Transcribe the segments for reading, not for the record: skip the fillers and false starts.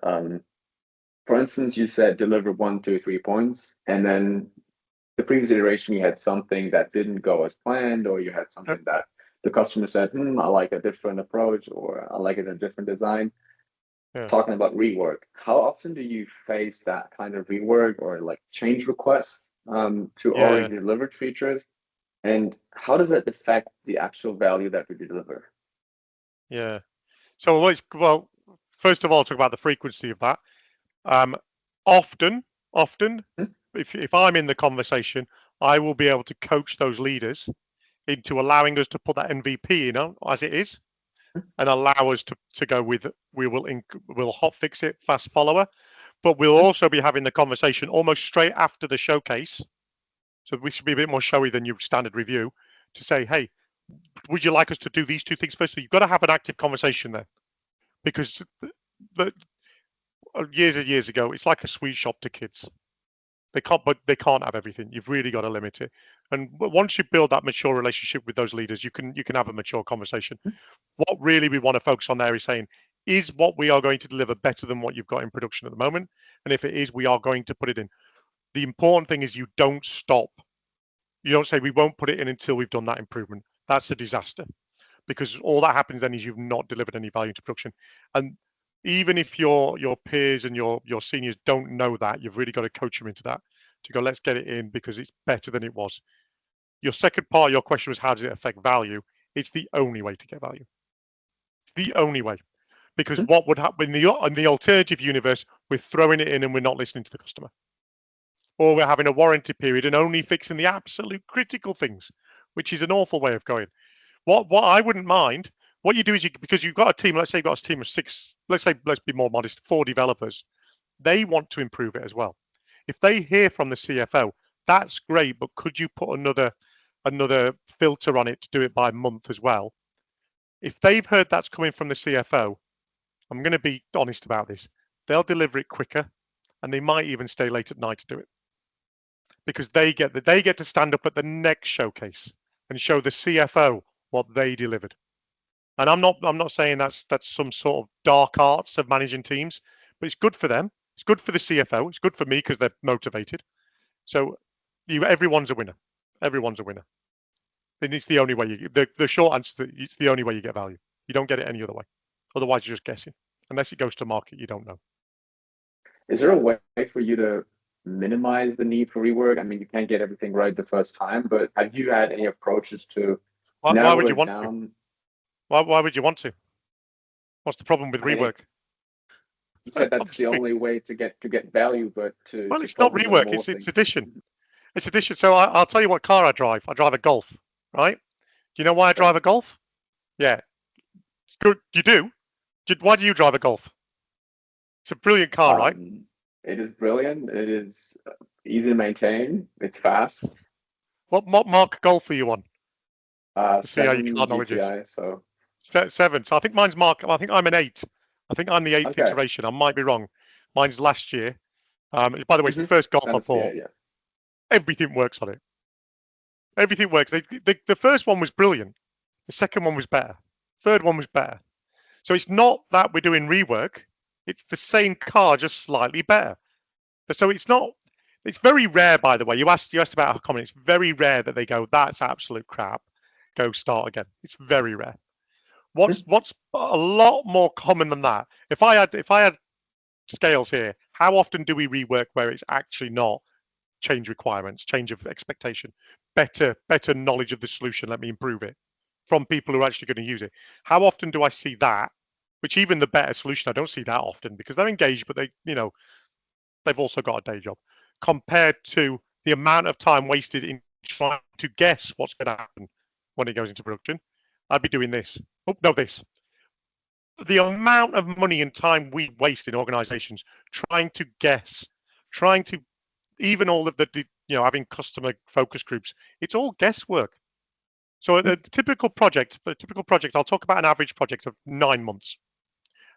is, for instance, you said deliver 1, 2, 3 points, and then the previous iteration you had something that didn't go as planned, or you had something that the customer said, I like a different approach, or I like it in a different design. Talking about rework, how often do you face that kind of rework or like change requests to already delivered features? And how does that affect the actual value that we deliver? Yeah. So, well, first of all, talk about the frequency of that. Often, if I'm in the conversation, I will be able to coach those leaders into allowing us to put that MVP in as it is, and allow us to go with we'll hot fix it, fast follower, but we'll also be having the conversation almost straight after the showcase. So we should be a bit more showy than your standard review to say, hey, would you like us to do these two things first? So you've got to have an active conversation there, because years and years ago, it's like a sweet shop to kids. They can't have everything. You've really got to limit it. And once you build that mature relationship with those leaders, you can have a mature conversation. What really we want to focus on there is saying, is what we are going to deliver better than what you've got in production at the moment? And if it is, we are going to put it in. The important thing is you don't stop. You don't say we won't put it in until we've done that improvement. That's a disaster, because all that happens then is you've not delivered any value to production. And even if your peers and your seniors don't know that, you've really got to coach them into that, to go, let's get it in because it's better than it was. Your second part of your question was, how does it affect value? It's the only way to get value. It's the only way, because what would happen in the alternative universe, we're throwing it in and we're not listening to the customer, or we're having a warranty period and only fixing the absolute critical things, which is an awful way of going. What I wouldn't mind, what you do is because you've got a team, let's say you've got a team of 6, let's be more modest, 4 developers, they want to improve it as well. If they hear from the CFO, that's great, but could you put another filter on it to do it by month as well? If they've heard that's coming from the CFO, I'm going to be honest about this, they'll deliver it quicker, and they might even stay late at night to do it, because they get to stand up at the next showcase and show the CFO what they delivered. And I'm not saying that's some sort of dark arts of managing teams, but it's good for them. It's good for the CFO. It's good for me because they're motivated. So everyone's a winner. Everyone's a winner. And it's the only way the short answer, it's the only way you get value. You don't get it any other way. Otherwise, you're just guessing. Unless it goes to market, you don't know. Is there a way for you to minimize the need for rework? I mean, you can't get everything right the first time, but have you had any approaches to why would you want to? Why would you want to? What's the problem with rework? You said that's the only way to get value, but it's not rework. It's addition. It's addition. So I'll tell you what car I drive. I drive a Golf, right? Do you know why I drive a Golf? Yeah, it's good. You do. Why do you drive a Golf? It's a brilliant car, right? It is brilliant. It is easy to maintain. It's fast. What mark Golf are you on? To see how your car knowledge is. So 7. So I think mine's mark. I think I'm an 8. I think I'm the 8th iteration. I might be wrong. Mine's last year. By the way, it's the first Golf I bought. Yeah. Everything works on it. Everything works. The first one was brilliant. The second one was better. Third one was better. So it's not that we're doing rework. It's the same car, just slightly better. So it's not. It's very rare, by the way. You asked about how common. It's very rare that they go, that's absolute crap, go start again. It's very rare. What's a lot more common than that? If I had scales here, how often do we rework where it's actually not change requirements, change of expectation, better knowledge of the solution, let me improve it, from people who are actually going to use it? How often do I see that? Which even the better solution, I don't see that often, because they're engaged, but they've also got a day job, compared to the amount of time wasted in trying to guess what's going to happen when it goes into production. I'd be doing this. Oh, no, this. The amount of money and time we waste in organizations trying to guess, even all of the, having customer focus groups, it's all guesswork. So a typical project, I'll talk about an average project of 9 months.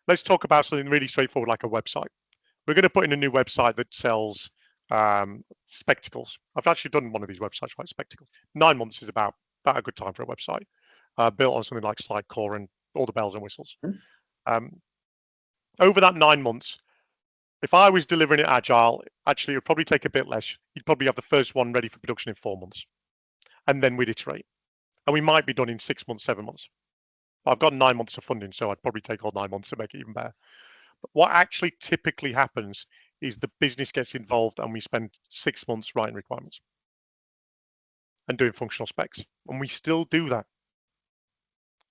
Let's talk about something really straightforward like a website. We're going to put in a new website that sells spectacles. I've actually done one of these websites, right? Spectacles. 9 months is about a good time for a website, built on something like Sitecore and all the bells and whistles. Over that 9 months, If I was delivering it agile, actually it would probably take a bit less. You'd probably have the first one ready for production in 4 months, and then we'd iterate. And we might be done in 6 months, 7 months. I've got 9 months of funding, so I'd probably take all 9 months to make it even better. But what actually typically happens is the business gets involved and we spend 6 months writing requirements and doing functional specs. And we still do that.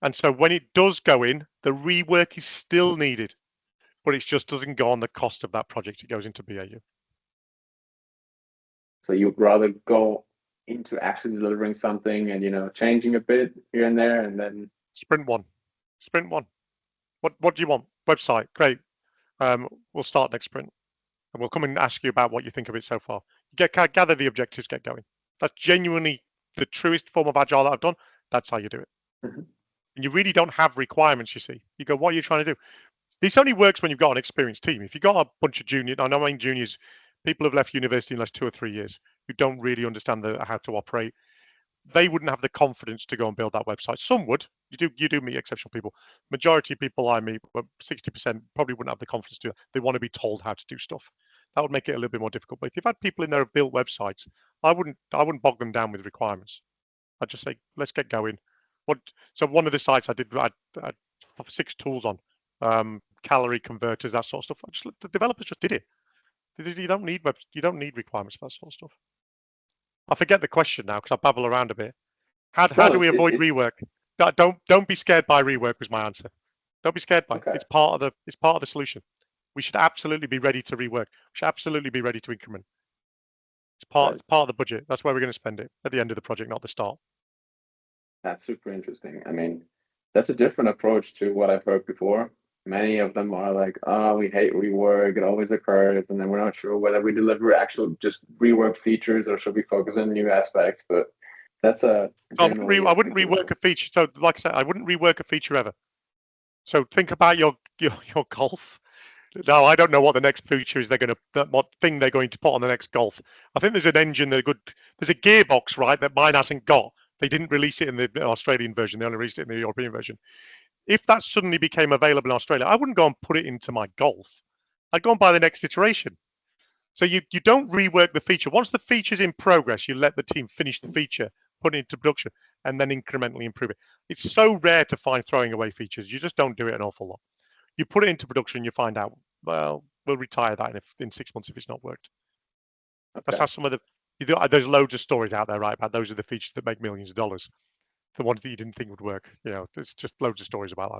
And so when it does go in, the rework is still needed, but it just doesn't go on the cost of that project. It goes into BAU. So you'd rather go into actually delivering something and changing a bit here and there, and then Sprint one. What do you want? Website, great. We'll start next sprint, and we'll come and ask you about what you think of it so far. Gather the objectives, get going. That's genuinely the truest form of agile that I've done. That's how you do it. Mm-hmm. And you really don't have requirements. You see, you go, what are you trying to do? This only works when you've got an experienced team. If you've got a bunch of juniors, I know juniors, people have left university in less 2 or 3 years who don't really understand how to operate. They wouldn't have the confidence to go and build that website. Some would. You do meet exceptional people. Majority of people I meet, 60% probably wouldn't have the confidence to. They want to be told how to do stuff. That would make it a little bit more difficult. But if you've had people in there who have built websites, I wouldn't bog them down with requirements. I'd just say, let's get going. So one of the sites I had 6 tools on, calorie converters, that sort of stuff. The developers just did it. You don't need requirements for that sort of stuff. I forget the question now because I babble around a bit. How do we avoid rework? Don't be scared by rework was my answer. Don't be scared by it. It's part of the solution. We should absolutely be ready to rework. We should absolutely be ready to increment. It's part of the budget. That's where we're going to spend it at the end of the project, not the start. That's super interesting. I mean, that's a different approach to what I've heard before. Many of them are like, oh, we hate rework, it always occurs, and then we're not sure whether we deliver actual just rework features or should we focus on new aspects. But that's a I wouldn't rework a feature. So like I said, I wouldn't rework a feature ever. So think about your golf. Now I don't know what the next feature is what thing they're going to put on the next golf. I think there's an engine there's a gearbox, right, that mine hasn't got. They didn't release it in the Australian version, they only released it in the European version. If that suddenly became available in Australia, I wouldn't go and put it into my Golf. I'd go and buy the next iteration. So you don't rework the feature. Once the feature's in progress, you let the team finish the feature, put it into production, and then incrementally improve it. It's so rare to find throwing away features. You just don't do it an awful lot. You put it into production, you find out, well, we'll retire that in 6 months if it's not worked. Okay. That's how some of there's loads of stories out there, right, about those are the features that make millions of dollars. The ones that you didn't think would work. There's just loads of stories about that.